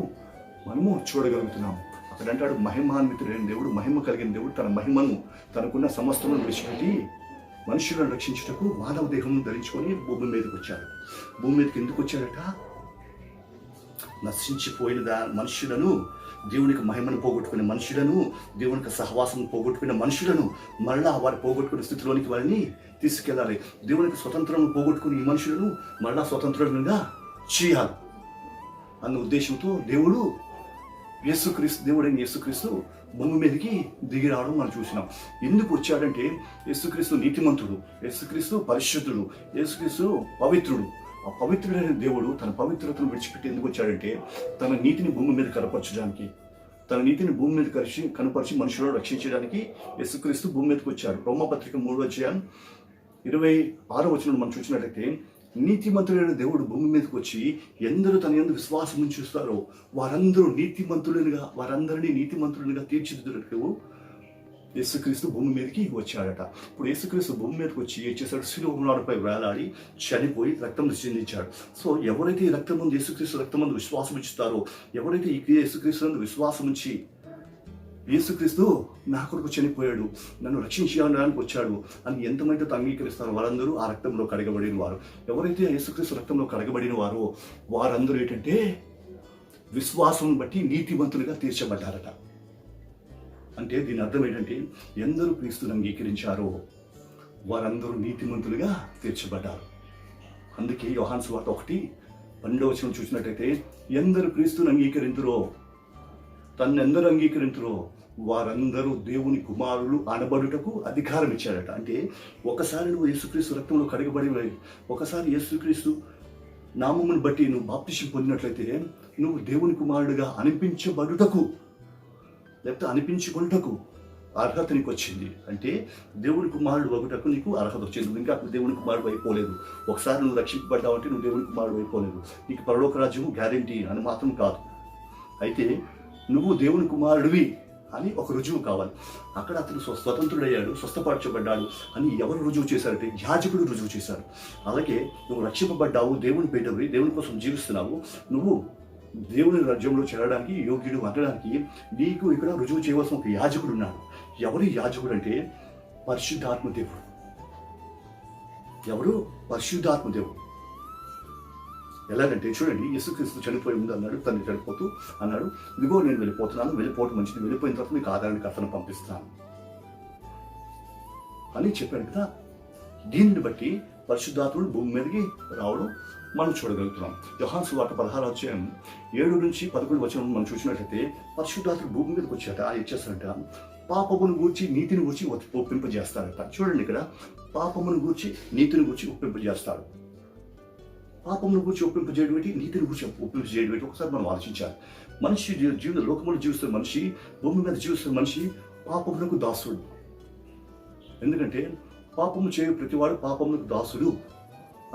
A: మనము చూడగలుగుతున్నాం. అక్కడ అంటాడు, మహిమాన్వితుడైన దేవుడు, మహిమ కలిగిన దేవుడు తన మహిమను, తనకున్న సమస్తమును విడిచిపెట్టి మనుషులను రక్షించుటకు మానవ దేహం ధరించుకొని భూమి మీదకి వచ్చాడు. భూమి మీదకి ఎందుకు వచ్చాడట? నశించిపోయిన మనుషులను, దేవునికి మహిమను పోగొట్టుకునే మనుషులను, దేవునికి సహవాసం పోగొట్టుకునే మనుషులను మరలా వారు పోగొట్టుకునే స్థితిలోనికి వారిని తీసుకెళ్ళాలి. దేవునికి స్వతంత్రం పోగొట్టుకుని ఈ మనుషులను మరలా స్వతంత్రంగా చేయాలి అన్న ఉద్దేశంతో దేవుడు దేవుడైన యేసుక్రీస్తు భూమి మీదకి దిగి రావడం మనం చూసినాం. ఎందుకు వచ్చాడంటే యేసుక్రీస్తు నీతిమంతుడు, యేసుక్రీస్తు పరిశుద్ధుడు, యేసుక్రీస్తు పవిత్రుడు. ఆ పవిత్రుడైన దేవుడు తన పవిత్రతను విడిచిపెట్టి ఎందుకు వచ్చాడంటే తన నీతిని భూమి మీద కనపరచడానికి, తన నీతిని భూమి మీద కనపరిచి మనుషులను రక్షించడానికి యేసుక్రీస్తు భూమి మీదకి వచ్చాడు. రోమపత్రిక 3:26 మనం చూసినట్లయితే నీతిమంతుడైన దేవుడు భూమి మీదకి వచ్చి ఎందరూ తన యందు విశ్వాసం ఉంచుస్తారో వారందరినీ నీతిమంతులుగా తీర్చిదిద్దుటకు యేసుక్రీస్తు భూమి మీదకి వచ్చాడట. ఇప్పుడు యేసుక్రీస్తు భూమి మీదకి వచ్చి ఏం చేశాడు? శిలువపై వేలాడి చనిపోయి రక్తం చెందించాడు. సో ఎవరైతే ఈ రక్తం ముందు యేసుక్రీస్తు రక్తం ముందు విశ్వాసం ఉంచుతారో, ఎవరైతే ఈ యేసుక్రీస్తు విశ్వాసం ఉంచి యేసుక్రీస్తు నా కొరకు చనిపోయాడు, నన్ను రక్షించడానికి వచ్చాడు అని ఎంతమంది అంగీకరిస్తారో వారందరూ ఆ రక్తంలో కడగబడిన వారు. ఎవరైతే యేసుక్రీస్తు రక్తంలో కడగబడిన వారో వారందరూ ఏంటంటే విశ్వాసం బట్టి నీతిమంతులుగా తీర్చబడ్డారట. అంటే దీని అర్థం ఏంటంటే ఎందరూ క్రీస్తుని అంగీకరించారో వారందరూ నీతిమంతులుగా తీర్చబడ్డారు. అందుకే యోహాను సువార్త 1:12 చూసినట్టయితే ఎందరూ క్రీస్తుని అంగీకరింతురో, తన్నెందరూ అంగీకరింతురో వారందరూ దేవుని కుమారులు అనబడుటకు అధికారం ఇచ్చాడట. అంటే ఒకసారి నువ్వు యేసుక్రీస్తు రక్తంలో కడగబడి, ఒకసారి యేసుక్రీస్తు నామమును బట్టి నువ్వు బాప్తిసం పొందినట్లయితే నువ్వు దేవుని కుమారుడుగా అనిపించబడుటకు లేకపోతే అనిపించుకున్నటకు అర్హత నీకు వచ్చింది. అంటే దేవుని కుమారుడు ఒకటకు నీకు అర్హత వచ్చింది. ఇంకా దేవుని కుమారుడు అయిపోలేదు. ఒకసారి నువ్వు రక్షింపబడ్డావంటే నువ్వు దేవుని కుమారుడు అయిపోలేదు. నీకు పరలోక రాజ్యము గ్యారెంటీ అని మాత్రం కాదు. అయితే నువ్వు దేవుని కుమారుడివి అని ఒక రుజువు కావాలి. అక్కడ అతను స్వతంత్రుడయ్యాడు, స్వస్థపరచబడ్డాడు అని ఎవరు రుజువు చేశారంటే యాజకుడు రుజువు చేశారు. అలాగే నువ్వు రక్షింపబడ్డావు, దేవుని బిడ్డవి, దేవుని కోసం జీవిస్తున్నావు, నువ్వు దేవుని రాజ్యంలో చేరడానికి యోగ్యుడు అనడానికి నీకు ఇక్కడ రుజువు చేయవలసిన ఒక యాజకుడు ఉన్నాడు. ఎవరు యాజకుడు అంటే పరిశుద్ధాత్మ దేవుడు. ఎవరు? పరిశుద్ధాత్మ దేవుడు. ఎలాగంటే చూడండి, యేసుక్రీస్తు చనిపోయి ముందు అన్నాడు, తను చనిపోతూ అన్నాడు, ఇదిగో నేను వెళ్ళిపోతున్నాను, వెళ్ళిపోవటం మంచిది, వెళ్ళిపోయిన తర్వాత మీకు ఆదరణకర్తను పంపిస్తాను అని చెప్పాడు కదా. దీనిని బట్టి పరిశుద్ధాత్ముడు భూమి మీదకి రావడం మనం చూడగలుగుతున్నాం. యోహాను సువార్త 16:7-11 మనం చూసినట్లయితే పరిశుద్ధాత్ముడు భూమి మీదకి వచ్చాట. ఏం చేస్తాడంట? పాపమును గూర్చి నీతిని గూర్చి ఒప్పింపజేస్తాడట. చూడండి, ఇక్కడ పాపమును గూర్చి నీతిని గూర్చి ఒప్పింపజేస్తాడు. పాపమును గూర్చి ఒప్పింపజేయడం ఏంటి, నీతిని గూర్చి ఒప్పింపజేయడం ఏంటి? ఒకసారి మనం ఆలోచించాలి. మనిషి జీవిత లోకములు జీవిస్తున్న మనిషి, భూమి మీద జీవిస్తున్న మనిషి పాపమునకు దాసుడు. ఎందుకంటే పాపము చేయు ప్రతివాడు పాపమునకు దాసుడు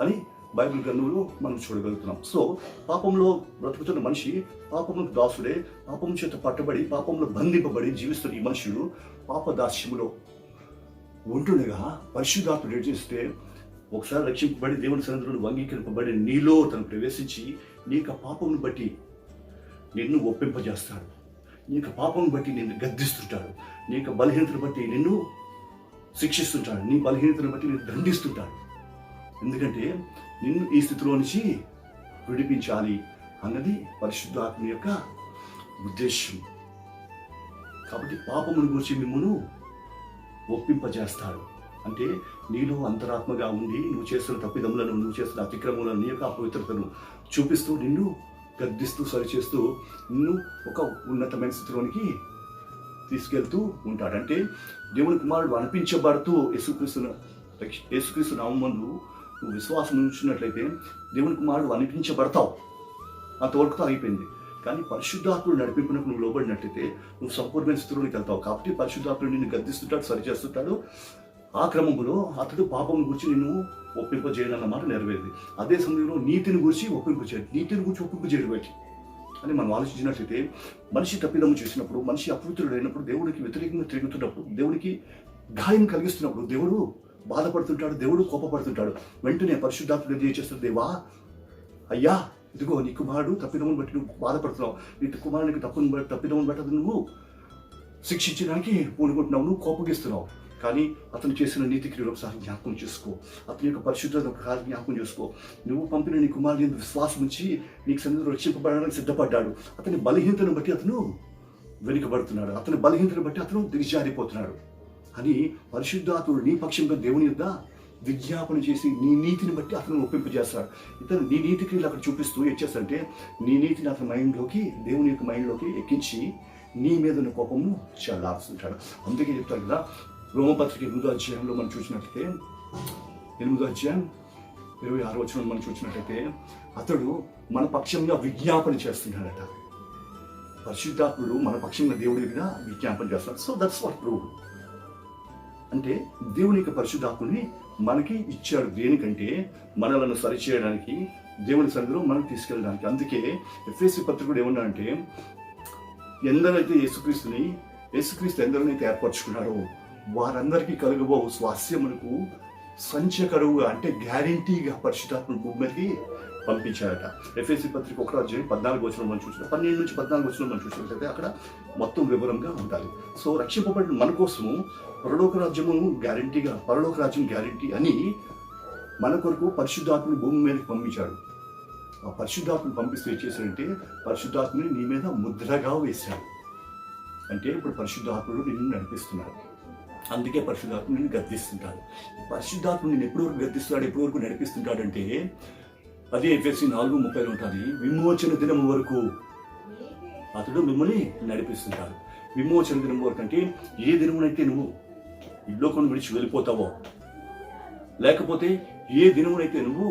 A: అని బైబిల్ గ్రంథంలో మనం చూడగలుగుతున్నాం. సో పాపంలో బ్రతుకుతున్న మనిషి పాపమునకు దాసుడే. పాపము చేత పట్టబడి పాపంలో బంధింపబడి జీవిస్తున్న ఈ మనుషులు పాపదాస్యములో ఉంటుండగా పరిశుద్ధాత్ముడు ఏం చేస్తే ఒకసారి రక్షింపబడి దేవుని సన్నిధిలో అంగీకరింపబడి నీలో తను ప్రవేశించి నీకు పాపమును బట్టి నిన్ను ఒప్పింపజేస్తాడు, నీకు పాపం బట్టి నిన్ను గద్దిస్తుంటాడు, నీకు బలహీనతను బట్టి నిన్ను శిక్షిస్తుంటాడు, నీ బలహీనతను బట్టి నిన్ను దండిస్తుంటాడు. ఎందుకంటే నిన్ను ఈ స్థితిలో నుంచి విడిపించాలి అన్నది పరిశుద్ధాత్మ యొక్క ఉద్దేశం. కాబట్టి పాపమును గురించి మిమ్మల్ని ఒప్పింపజేస్తాడు. అంటే నీలో అంతరాత్మగా ఉండి నువ్వు చేస్తున్న తప్పిదములను, నువ్వు చేస్తున్న అతిక్రమములను, నీ యొక్క అపవిత్రతను చూపిస్తూ నిన్ను గద్దిస్తూ సరిచేస్తూ నిన్ను ఒక ఉన్నతమైన స్థితిలోనికి తీసుకెళ్తూ ఉంటాడు. అంటే దేవుని కుమారుడు అనిపించబడుతూ యేసుక్రీస్తు నామమందు నువ్వు విశ్వాసం ఉంచినట్లయితే దేవుని కుమారుడు అనిపించబడతావు. అంతవరకు అయిపోయింది. కానీ పరిశుద్ధాత్ముడు నడిపింపునకు నువ్వు లోబడినట్లయితే నువ్వు సంపూర్ణమైన స్థితిలోనికి వెళ్తావు. కాబట్టి పరిశుద్ధాత్ముడు నిన్ను గద్దిస్తుంటాడు, సరిచేస్తుంటాడు. ఆ క్రమంలో అతడు పాపం గురించి నిన్ను ఒప్పింపజేయాలన్నమాట నెరవేరింది. అదే సమయంలో నీతిని గురించి ఒప్పింపజేయాలి. నీతిని గురించి ఒప్పింపజేయడం బట్టి అని మనం ఆలోచించినట్లయితే మనిషి తప్పిదము చేసినప్పుడు, మనిషి అపవిత్రుడైనప్పుడు, దేవుడికి వ్యతిరేకంగా తిరుగుతున్నప్పుడు, దేవుడికి గాయం కలిగిస్తున్నప్పుడు దేవుడు బాధపడుతుంటాడు, దేవుడు కోపపడుతుంటాడు. వెంటనే పరిశుద్ధాత్ముడు ఏం చేస్తాడు? దేవా, అయ్యా, ఇదిగో నీ కుమారుడు తప్పిదమును బట్టి నువ్వు బాధపడుతున్నావు, నీ కుమారునికి తప్పిదమును బట్టి నువ్వు శిక్షించడానికి పూనుకుంటున్నావు, నువ్వు కోపగిస్తున్నావు. కానీ అతను చేసిన నీతి క్రియలు ఒకసారి జ్ఞాపకం చేసుకో. అతని యొక్క పరిశుద్ధత ఒకసారి జ్ఞాపకం చేసుకో. నువ్వు పంపిన నీ కుమారుని విశ్వాసం ఉంచి నీకు సన్నిధిలో రక్షింపబడడానికి సిద్ధపడ్డాడు. అతని బలహీనతను బట్టి అతను వెనుకబడుతున్నాడు. అతని బలహీనతను బట్టి అతను దిగజారిపోతున్నాడు అని పరిశుద్ధాత్ముడు నీ పక్షంగా దేవుని యొద్ద విజ్ఞాపన చేసి నీ నీతిని బట్టి అతను ఒప్పింపజేస్తాడు. ఇతను నీ నీతి క్రియలు అక్కడ చూపిస్తూ ఏం చేస్తాడంటే నీ నీతిని అతని మైండ్లోకి, దేవుని యొక్క మైండ్లోకి ఎక్కించి నీ మీద ఉన్న కోపము చల్లారుస్తుంటాడు. అందుకే చెప్తాడు కదా, రోమపత్రిక 8వ అధ్యాయంలో మనం చూసినట్లయితే 8వ అధ్యాయం 26వ వచనం మనం చూసినట్లయితే అతడు మన పక్షంగా విజ్ఞాపన చేస్తున్నాడట. పరిశుద్ధాత్ముడు మన పక్షంగా దేవుడిగా విజ్ఞాపన చేస్తాడు. So that's what prove. అంటే దేవుని యొక్క పరిశుద్ధాత్ముని మనకి ఇచ్చాడు. దేనికంటే మనలను సరిచేయడానికి, దేవుని సన్నిధిలో మనం తీసుకెళ్ళడానికి. అందుకే ఎఫెసీ పత్రికుడు ఏమన్నా అంటే, ఎందరైతే యేసుక్రీస్తు ఎందరైతే ఏర్పరచుకున్నారో వారందరికీ కలుగబో స్వాస్యమునకు సంచకరువుగా, అంటే గ్యారంటీగా పరిశుద్ధాత్మ భూమి మీదకి పంపించారట. ఎఫెసీ పత్రిక 1వ అధ్యాయం 14వ వచనం మనం చూసినా, 12 నుంచి 14 వచనం మనం చూసినట్లయితే అక్కడ మొత్తం వివరంగా ఉండాలి. సో రక్షింపబడిన మన కోసము పరలోక రాజ్యం గ్యారంటీ అని మన కొరకు పరిశుద్ధాత్మని భూమి మీదకి పంపించాడు. ఆ పరిశుద్ధాత్మని పంపిస్తూ ఏం చేశాడంటే పరిశుద్ధాత్మని నీ మీద ముద్రగా వేశాడు. అంటే ఇప్పుడు పరిశుద్ధాత్ముడు నిన్ను నడిపిస్తున్నాడు. అందుకే పరిశుద్ధాత్ముడు నిన్ను గద్దిస్తుంటాడు. పరిశుద్ధాత్ముడు నిన్ను ఎప్పటి వరకు గద్దిస్తున్నాడు, ఎప్పటి వరకు నడిపిస్తుంటాడంటే అదే ఎఫెసీ 4:30 ఉంటుంది. విమోచన దినం వరకు అతడు మిమ్మల్ని నడిపిస్తుంటాడు. విమోచన దినం వరకు అంటే ఏ దినమునైతే నువ్వు ఈ లోకం విడిచి వెళ్ళిపోతావో, లేకపోతే ఏ దినమునైతే నువ్వు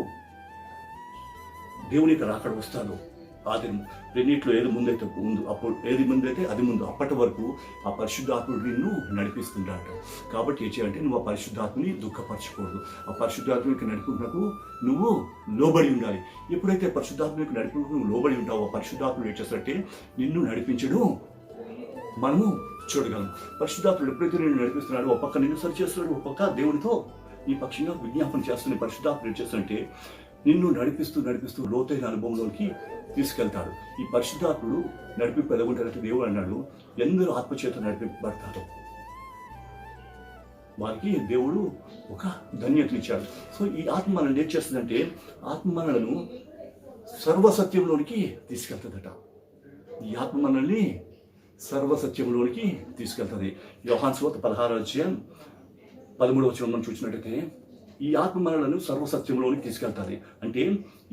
A: దేవుని యొక్క రాకడ వస్తాడో ఆ దినం, రెండింటిలో ఏది ముందైతే అది ముందు అప్పటి వరకు ఆ పరిశుద్ధాత్ముడు నిన్ను నడిపిస్తుంటాడు. కాబట్టి ఏం చేయాలంటే నువ్వు ఆ పరిశుద్ధాత్మని దుఃఖపరచకూడదు. ఆ పరిశుద్ధాత్మకి నడిపినకు నువ్వు లోబడి ఉండాలి. ఎప్పుడైతే పరిశుద్ధాత్మకి నడిపినకు నువ్వు లోబడి ఉంటావో పరిశుద్ధాత్ముడు ఏం చేస్తాడంటే నిన్ను నడిపించడం మనము చూడగలం. పరిశుద్ధాత్ముడు ఎప్పుడైతే నిన్ను నడిపిస్తున్నాడో ఒక పక్క నిన్ను సరి చేస్తున్నాడు, ఒక పక్క దేవునితో ఈ పక్షంగా విజ్ఞాపన చేస్తున్న పరిశుద్ధాత్ముడు ఏం చేస్తాడంటే నిన్ను నడిపిస్తూ లోతైన అనుభవంలోకి తీసుకెళ్తాడు. ఈ పరిశుద్ధాత్ముడు నడిపి ఎలాగుంటారంటే దేవుడు అన్నాడు, ఎందరూ ఆత్మచేత నడిపింపబడతారో వారికి దేవుడు ఒక ధన్యతనిచ్చాడు. సో ఈ ఆత్మ మనల్ని ఏం చేస్తుందంటే ఆత్మ మనలను సర్వసత్యంలోనికి తీసుకెళ్తుందట. ఈ ఆత్మ మనల్ని సర్వసత్యంలోనికి తీసుకెళ్తుంది. యోహాను సువార్త 16వ అధ్యాయం 13వ వచనం మనం చూసినట్టయితే ఈ ఆత్మ మనలను సర్వసత్యంలోనికి తీసుకెళ్తాది. అంటే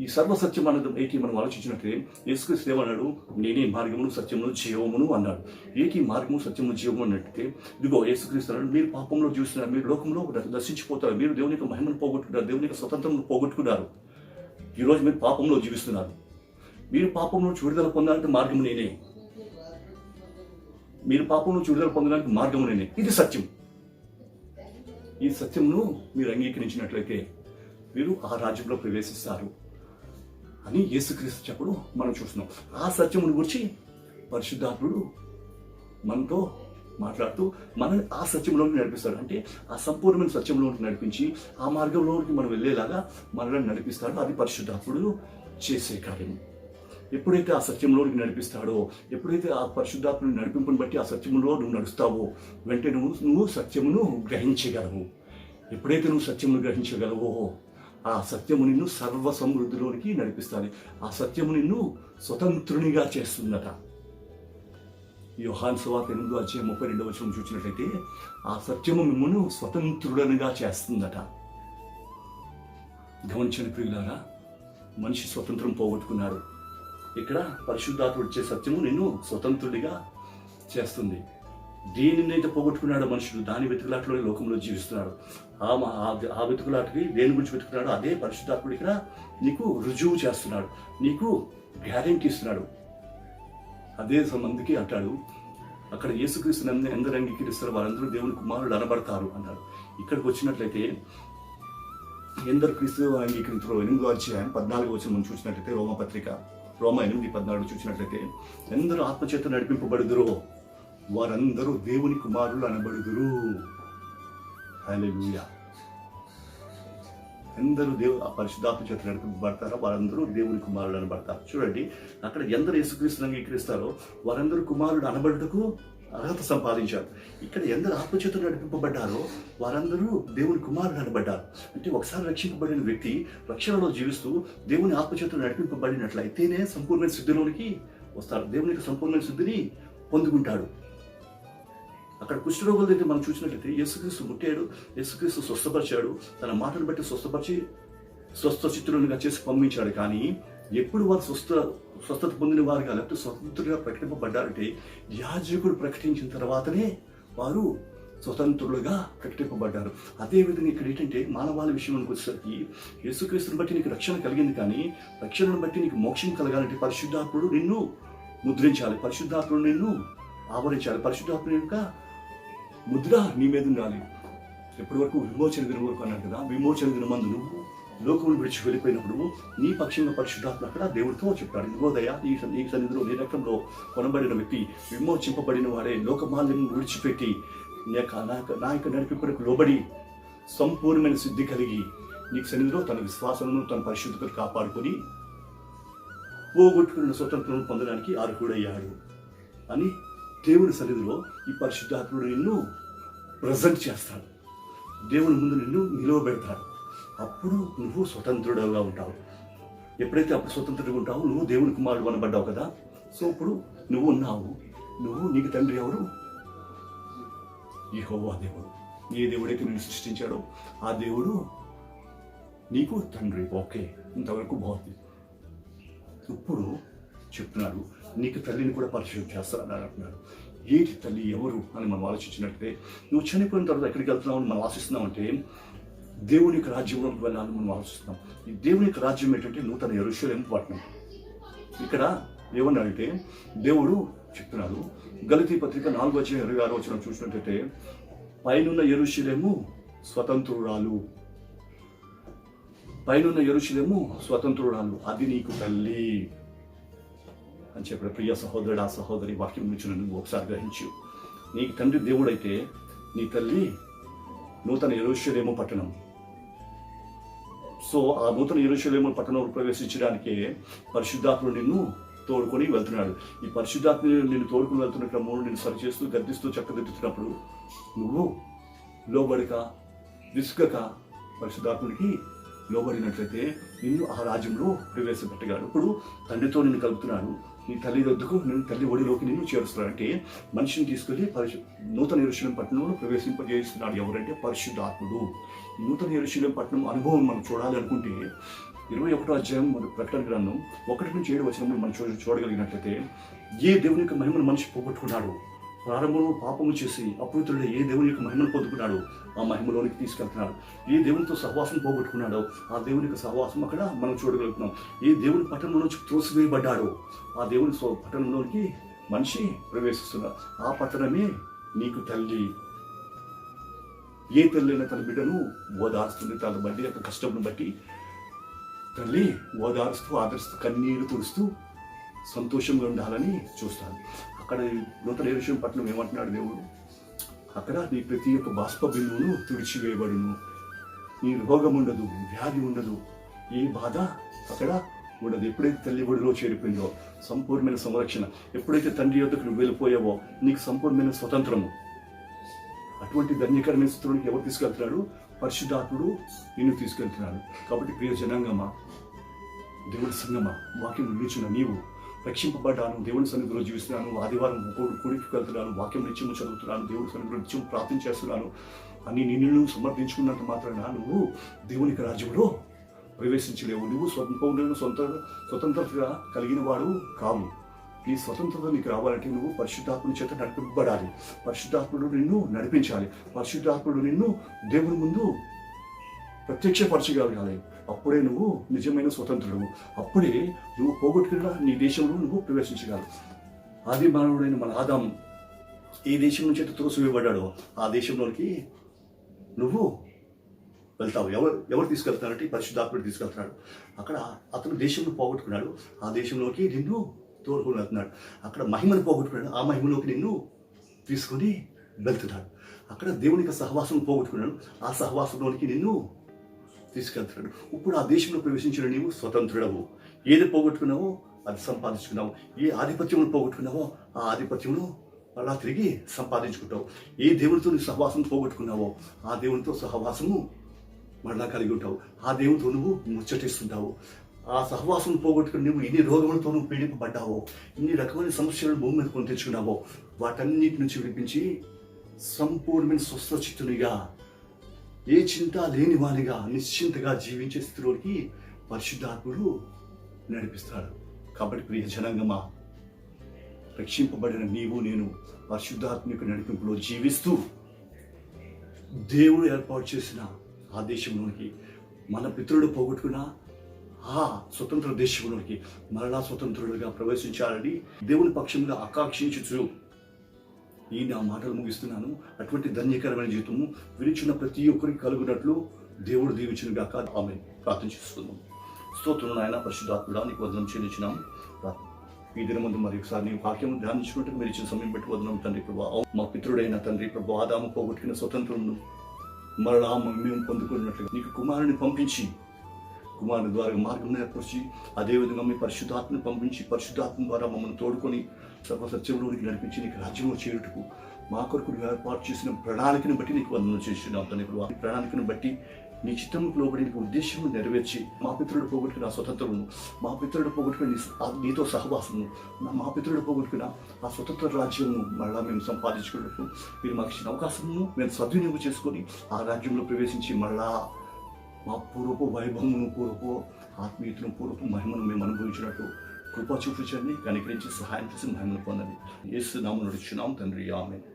A: ఈ సర్వసత్యం అనేది ఏకి మనం ఆలోచించినట్లయితే యేసుక్రీస్తు ఏమన్నాడు, నేనే మార్గమును సత్యమును జీవమును అన్నాడు. ఏకి మార్గము సత్యము జీవము అన్నట్లయితే ఇదిగో యేసుక్రీస్తు అన్నాడు, మీరు పాపంలో చూస్తున్నారు, మీరు లోకంలో దర్శించిపోతారు, మీరు దేవుని యొక్క మహిమను పోగొట్టుకున్నారు, దేవుని యొక్క స్వతంత్రం పోగొట్టుకున్నారు. ఈరోజు మీరు పాపంలో జీవిస్తున్నారు. మీరు పాపంలో విడుదల పొందాలంటే మార్గము నేనే. మీరు పాపంలో విడుదల పొందడానికి మార్గము నేనే. ఇది సత్యం. ఈ సత్యమును మీరు అంగీకరించినట్లయితే మీరు ఆ రాజ్యంలో ప్రవేశిస్తారు అని యేసుక్రీస్తు చెప్పడం మనం చూస్తున్నాం. ఆ సత్యమును గురించి పరిశుద్ధాత్ముడు మనతో మాట్లాడుతూ మనల్ని ఆ సత్యంలోకి నడిపిస్తాడు. అంటే ఆ సంపూర్ణమైన సత్యంలోకి నడిపించి ఆ మార్గంలోకి మనం వెళ్ళేలాగా మనల్ని నడిపిస్తాడు. అది పరిశుద్ధాత్ముడు చేసే కార్యం. ఎప్పుడైతే ఆ సత్యంలోకి నడిపిస్తాడో, ఎప్పుడైతే ఆ పరిశుద్ధాత్మని నడిపింపుని బట్టి ఆ సత్యంలో నువ్వు నడుస్తావో వెంటనే నువ్వు సత్యమును గ్రహించగలవు. ఎప్పుడైతే నువ్వు సత్యమును గ్రహించగలవో ఆ సత్యము నిన్ను సర్వ సమృద్ధిలోనికి నడిపిస్తుంది. ఆ సత్యము నిన్ను స్వతంత్రునిగా చేస్తుందట. యోహాను సువార్త 8వ అధ్యాయం 32వ వచనం చూసినట్లయితే ఆ సత్యము మిమ్మల్ని స్వతంత్రుడనిగా చేస్తుందట. గమనించండి ప్రియులారా, మనిషి స్వతంత్రం పోగొట్టుకున్నాడు. ఇక్కడ పరిశుద్ధాత్ముడు ఇచ్చే సత్యము నిన్ను స్వతంత్రుడిగా చేస్తుంది. దేనినైతే పోగొట్టుకున్నాడో మనుషుడు దాని వెతుకులాటలోని లోకంలో జీవిస్తున్నాడు. ఆ వెతుకులాటకి దేని గురించి వెతుకున్నాడో అదే పరిశుద్ధాత్ముడు ఇక్కడ నీకు రుజువు చేస్తున్నాడు, నీకు గ్యారెంటీ ఇస్తున్నాడు. అదే సంబంధికి అంటాడు, అక్కడ యేసుక్రీస్తుని ఎందరు అంగీకరిస్తారో వారందరూ దేవుని కుమారుడు అనబడతారు అన్నాడు. ఇక్కడికి వచ్చినట్లయితే ఎందరు క్రీస్తు అంగీకరించారో 8వ అధ్యాయం 14వ వచనం మనం చూసినట్లయితే రోమా 8:14 చూసినట్లయితే ఎందరూ ఆత్మచేత నడిపింపబడుదురో వారందరూ దేవుని కుమారులు అనబడుదురు. హల్లెలూయా. ఎందరూ పరిశుద్ధాత్మ చేత నడిపింపబడతారో వారందరూ దేవుని కుమారులు అనబడతారు. చూడండి, అక్కడ ఎందరు యేసుక్రీస్తుని అంగీకరిస్తారో వారందరూ కుమారుడు అనబడుటకు అర్హత సంపాదించారు. ఇక్కడ ఎందరు ఆత్మచేత నడిపింపబడ్డారో వారందరూ దేవుని కుమారుడు అనబడ్డారు. అంటే ఒకసారి రక్షింపబడిన వ్యక్తి రక్షణలో జీవిస్తూ దేవుని ఆత్మచేత నడిపింపబడినట్లయితేనే సంపూర్ణ సిద్ధిలోనికి వస్తాడు. దేవుని యొక్క సంపూర్ణ సిద్ధిని పొందుకుంటాడు. అక్కడ కుష్ఠరోగుల దగ్గర మనం చూసినట్లయితే యేసుక్రీస్తు ముట్టాడు, యేసుక్రీస్తు స్వస్థపరిచాడు, తన మాటను బట్టి స్వస్థపరిచి స్వస్థ చిత్తులుగా చేసి పంపించాడు. కానీ ఎప్పుడు వారు స్వస్థత పొందిన వారుగా లేకపోతే స్వతంత్రులుగా ప్రకటింపబడ్డారంటే యాజకుడు ప్రకటించిన తర్వాతనే వారు స్వతంత్రులుగా ప్రకటింపబడ్డారు. అదేవిధంగా ఇక్కడ ఏంటంటే మానవాళి విషయంలోకి వచ్చేసరికి యేసుక్రీస్తుని బట్టి నీకు రక్షణ కలిగింది, కానీ రక్షణను బట్టి నీకు మోక్షం కలగాలంటే పరిశుద్ధాత్ముడు నిన్ను ముద్రించాలి, పరిశుద్ధాత్ముడు నిన్ను ఆవరించాలి, పరిశుద్ధాత్ముడు యొక్క ముద్ర నీ మీద ఉండాలి. ఎప్పటి వరకు విమోచన దినం వరకు అన్నారు కదా, విమోచన దినమందు నువ్వు లోకమును విడిచి వెళ్ళిపోయినప్పుడు నీ పక్షంగా పరిశుద్ధాత్మ అక్కడ దేవుడితో చెప్పాడు, ఇదిగోదయ ఈ సన్నిధిలో నీ రక్తంలో కొనబడిన వ్యక్తి విమోచింపబడిన వాడే లోకమాల్యను విడిచిపెట్టి నా యొక్క నడిపింపులకు లోబడి సంపూర్ణమైన సిద్ధి కలిగి నీకు సన్నిధిలో తన విశ్వాసమును తన పరిశుద్ధతను కాపాడుకొని పోగొట్టుకున్న స్వతంత్రం పొందడానికి అర్హుడయ్యాడు అని దేవుని సన్నిధిలో ఈ పరిశుద్ధాత్ముడు నిన్ను ప్రజెంట్ చేస్తాడు. దేవుని ముందు నిన్ను నిలవబెడతాడు. అప్పుడు నువ్వు స్వతంత్రుడుగా ఉంటావు. ఎప్పుడైతే అప్పుడు స్వతంత్రుడిగా ఉంటావు, నువ్వు దేవుని కుమారుడు అనబడ్డావు కదా. సో ఇప్పుడు నువ్వు ఉన్నావు, నీకు తండ్రి ఎవరు? యెహోవా దేవుడు. ఏ దేవుడైతే నిన్ను సృష్టించాడో ఆ దేవుడు నీకు తండ్రి. ఓకే, ఇంతవరకు బాగుంది. ఇప్పుడు చెప్తున్నాడు, నీకు తల్లిని కూడా పరిచయం చేస్తానని అంటున్నాడు. ఏంటి తల్లి ఎవరు అని మనం ఆలోచించినట్లయితే, నువ్వు చనిపోయిన తర్వాత ఎక్కడికి వెళ్తున్నావు అని మనం ఆశిస్తున్నామంటే దేవుని యొక్క రాజ్యంలోకి వెళ్ళాలని మనం ఆలోచిస్తున్నాం. ఈ దేవుని యొక్క రాజ్యం ఏంటంటే నూతన యెరూషలేము పట్టణం. ఇక్కడ ఏమన్నాడంటే దేవుడు చెప్తున్నాడు, గలతీ పత్రిక 4:26 చూసినట్లయితే, పైనున్న యెరూషలేము స్వతంత్రురాలు, పైనున్న యెరూషలేము స్వతంత్రురాలు, అది నీకు తల్లి అని చెప్పాడు. ప్రియ సహోదరుడు, ఆ సహోదరి వాక్యం నుంచి నువ్వు ఒకసారి గ్రహించు. నీకు తండ్రి దేవుడైతే నీ తల్లి నూతన యెరూషలేము పట్టణం. సో ఆ నూతన యెరూషలేము పట్టణంలో ప్రవేశించడానికే పరిశుద్ధాత్ముడు నిన్ను తోడుకొని వెళ్తున్నాడు. ఈ పరిశుద్ధాత్మ నిన్ను తోడుకొని వెళ్తున్న క్రమంలో నిన్ను సరిచేస్తూ గద్దిస్తూ చక్కదిద్దుతున్నప్పుడు నువ్వు లోబడక విసుగక పరిశుద్ధాత్ముడికి లోబడినట్లయితే నిన్ను ఆ రాజ్యంలో ప్రవేశపెట్టగాడు. ఇప్పుడు తండ్రితో నిన్ను కలుపుతున్నాడు, నీ తల్లి వద్దకు నేను తల్లి ఒడిలోకి నిన్ను చేరుస్తున్నాడు. అంటే మనిషిని తీసుకెళ్ళి నూతన యెరూషలేము పట్టణంలో ప్రవేశింపజేస్తున్నాడు. ఎవరంటే పరిశుద్ధాత్ముడు. ఈ నూతన యెరూషలేము పట్టణం అనుభవం మనం చూడాలి అనుకుంటే 21వ అధ్యాయం ప్రకటన గ్రంథం 1-7 మనం చూడగలిగినట్లయితే, ఏ దేవుని యొక్క మహిమను మనిషి పోగొట్టుకున్నాడు, ప్రారంభంలో పాపము చేసి అపవిత్రుడే ఏ దేవుని యొక్క మహిమను పొందుకున్నాడు, ఆ మహిమలోనికి తీసుకెళ్తున్నాడు. ఏ దేవునితో సహవాసం పోగొట్టుకున్నాడో ఆ దేవుని యొక్క సహవాసం అక్కడ మనం చూడగలుగుతున్నాం. ఏ దేవుని పట్టణంలో నుంచి త్రోసివేయబడ్డాడో ఆ దేవుని పట్టణంలోనికి మనిషి ప్రవేశిస్తున్నాడు. ఆ పట్టణమే నీకు తల్లి. ఏ తల్లి అయినా తన బిడ్డను ఓదారుస్తుంది. తన బట్టి యొక్క కష్టమును బట్టి తల్లి ఓదారుస్తూ ఆదరిస్తూ కన్నీరు తుడుస్తూ సంతోషంగా ఉండాలని చూస్తాను. అక్కడ నూతన యెరూషలేము పట్టణం ఏమంటున్నాడు దేవుడు, అక్కడ నీ ప్రతి ఒక్క బాష్ప బిందువును తుడిచివేయబడును, నీ రోగం ఉండదు, వ్యాధి ఉండదు, ఏ బాధ అక్కడ ఉండదు. ఎప్పుడైతే తల్లి ఒడిలో చేరిపోయిందో సంపూర్ణమైన సంరక్షణ, ఎప్పుడైతే తండ్రి యొద్దకు నువ్వు వెళ్ళిపోయావో నీకు సంపూర్ణమైన స్వతంత్రము. అటువంటి ధన్యకరమైన స్థితిలోనికి ఎవరు తీసుకెళ్తున్నాడు? పరిశుద్ధాత్ముడు నిన్ను తీసుకెళ్తున్నాడు. కాబట్టి ప్రియ జనాంగమా, దేవుడి సంగమా, వాక్యం నిలిచిన నీవు రక్షింపబడ్డాను, దేవుని సన్నిధిలో జీవిస్తున్నాను, ఆదివారం కూడికి వెళ్తున్నాను, వాక్యం నిత్యము చదువుతున్నాను, దేవుని సన్నిధిలో నిత్యం ప్రార్థన చేస్తున్నాను అని నిన్ను సమర్థించుకున్నంత మాత్రాన నువ్వు దేవునికి రాజ్యంలో ప్రవేశించలేవు. నువ్వు స్వతంత్రతగా కలిగిన వాడు కావు. ఈ స్వతంత్రత నీకు రావాలంటే నువ్వు పరిశుద్ధాత్ముని చేత నడిపింపబడాలి. పరిశుద్ధాత్ముడు నిన్ను నడిపించాలి. పరిశుద్ధాత్ముడు నిన్ను దేవుని ముందు ప్రత్యక్షపరచగలగాలి. అప్పుడే నువ్వు నిజమైన స్వతంత్రుడు. అప్పుడే నువ్వు పోగొట్టుకున్న నీ దేశంలో నువ్వు ప్రవేశించగలవు. ఆది మానవుడైన మన ఆదాము ఏ దేశం నుంచి అయితే త్రోసివేయబడ్డాడో ఆ దేశంలోకి నువ్వు వెళ్తావు. ఎవరు తీసుకెళ్తారంటే పరిశుద్ధాత్ముడు తీసుకెళ్తున్నాడు. అక్కడ అతను దేశంలో పోగొట్టుకున్నాడు, ఆ దేశంలోకి నిన్ను తోడుకొని వెళ్తున్నాడు. అక్కడ మహిమను పోగొట్టుకున్నాడు, ఆ మహిమలోకి నిన్ను తీసుకొని వెళ్తున్నాడు. అక్కడ దేవునికి సహవాసం పోగొట్టుకున్నాడు, ఆ సహవాసంలోనికి నిన్ను తీసుకెళ్తున్నాడు. ఇప్పుడు ఆ దేశంలో ప్రవేశించిన నీవు స్వతంత్రుడవు. ఏది పోగొట్టుకున్నావో అది సంపాదించుకున్నావు. ఏ ఆధిపత్యమును పోగొట్టుకున్నావో ఆ ఆధిపత్యమును అలా తిరిగి సంపాదించుకుంటావు. ఏ దేవునితో నువ్వు సహవాసం పోగొట్టుకున్నావో ఆ దేవునితో సహవాసము మరలా కలిగి ఉంటావు. ఆ దేవునితో నువ్వు ముచ్చటిస్తుంటావు. ఆ సహవాసం పోగొట్టుకుని నువ్వు ఎన్ని రోగములతో నువ్వు పీడింపబడ్డావో, ఇన్ని రకమైన సమస్యలను భూమి మీద కొని తెచ్చుకున్నావో వాటన్నిటి నుంచి విడిపించి సంపూర్ణమైన స్వస్థ చిత్తునిగా, ఏ చింత లేని వానిగా నిశ్చింతగా జీవించే స్థితిలోకి పరిశుద్ధాత్ముడు నడిపిస్తాడు. కాబట్టి ప్రియ జనాంగమా, రక్షింపబడిన నీవు నేను పరిశుద్ధాత్మ యొక్క నడిపింపులో జీవిస్తూ దేవుడు ఏర్పాటు చేసిన ఆ దేశంలోనికి, మన పితరుడు పోగొట్టుకున్న ఆ స్వతంత్ర దేశంలోనికి మరలా స్వతంత్రులుగా ప్రవేశించాలని దేవుని పక్షంగా ఆకాంక్షించు ఈ నా మాటలు ముగిస్తున్నాను. అటువంటి ధన్యకరమైన జీవితము వినిచున్న ప్రతి ఒక్కరికి కలుగునట్లు దేవుడు దీవించిన గాక. ఆమె ప్రార్థన చేసుకుందాం. స్తోత్రం నాయన పరిశుద్ధాత్ముడా, నీకు వందనం చెల్లించినాం. ఈ దిన ముందు మరి ఒకసారి నీ వాక్యం ధ్యానించుకుంటే మీరు ఇచ్చిన సమయం పెట్టి వదనం తండ్రి ప్రభు. మా పితృడైన తండ్రి ప్రభు ఆదాము పోగొట్టుకున్న స్వతంత్రమును మరలా మేము పొందుకున్నట్లుగా నీకు కుమారుని పంపించి, కుమారుని ద్వారా మార్గం ఏర్పరిచి, అదేవిధంగా మీ పరిశుద్ధాత్మను పంపించి పరిశుద్ధాత్మ ద్వారా మమ్మల్ని తోడుకొని సర్వసత్యంలోనికి నడిపించి నీకు రాజ్యంలో చేరుటకు మా కొరకు ఏర్పాటు చేసిన ప్రణాళికను బట్టి నీకు వందనం చేస్తున్నాం తండ్రి ప్రభు. ఆ ప్రణాళికను బట్టి నీ చిత్తముకు లోబడి నీకు ఉద్దేశం నెరవేర్చి మా పితరుడు పోగొట్టుకున్న ఆ స్వతంత్రమును, మా పితరుడు పోగొట్టుకున్న నీతో సహవాసము, మా పితరుడు పోగొట్టుకున్న ఆ స్వతంత్ర రాజ్యమును మరలా మేము సంపాదించుకున్నట్టు మీరు మాకు ఇచ్చిన అవకాశమును మేము సద్వినియోగం చేసుకొని ఆ రాజ్యంలో ప్రవేశించి మరలా మా పూర్వపు వైభవమును, పూర్వపు ఆత్మీయతను, పూర్వపు మహిమను మేము అనుభవించినట్టు కృపా చూపించండి. కనికరించి సహాయం చేసి మహిమను పొందండి. యేసు నామమున నడుచున్నాం తండ్రి. ఆమేన్.